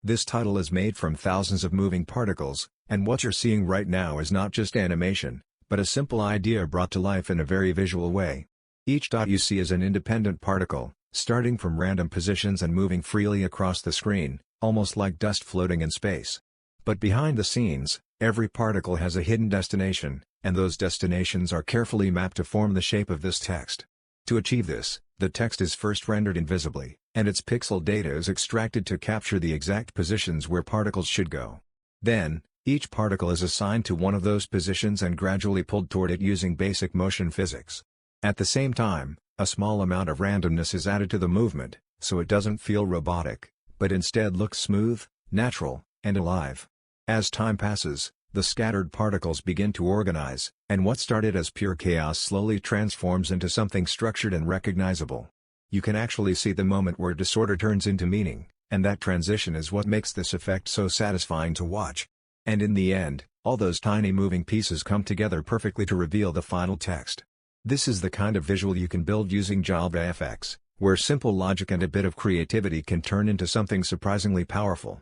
This title is made from thousands of moving particles, and what you're seeing right now is not just animation, but a simple idea brought to life in a very visual way. Each dot you see is an independent particle, starting from random positions and moving freely across the screen, almost like dust floating in space. But behind the scenes, every particle has a hidden destination, and those destinations are carefully mapped to form the shape of this text. To achieve this, the text is first rendered invisibly, and its pixel data is extracted to capture the exact positions where particles should go. Then, each particle is assigned to one of those positions and gradually pulled toward it using basic motion physics. At the same time, a small amount of randomness is added to the movement, so it doesn't feel robotic, but instead looks smooth, natural, and alive. As time passes, the scattered particles begin to organize, and what started as pure chaos slowly transforms into something structured and recognizable. You can actually see the moment where disorder turns into meaning, and that transition is what makes this effect so satisfying to watch. And in the end, all those tiny moving pieces come together perfectly to reveal the final text. This is the kind of visual you can build using JavaFX, where simple logic and a bit of creativity can turn into something surprisingly powerful.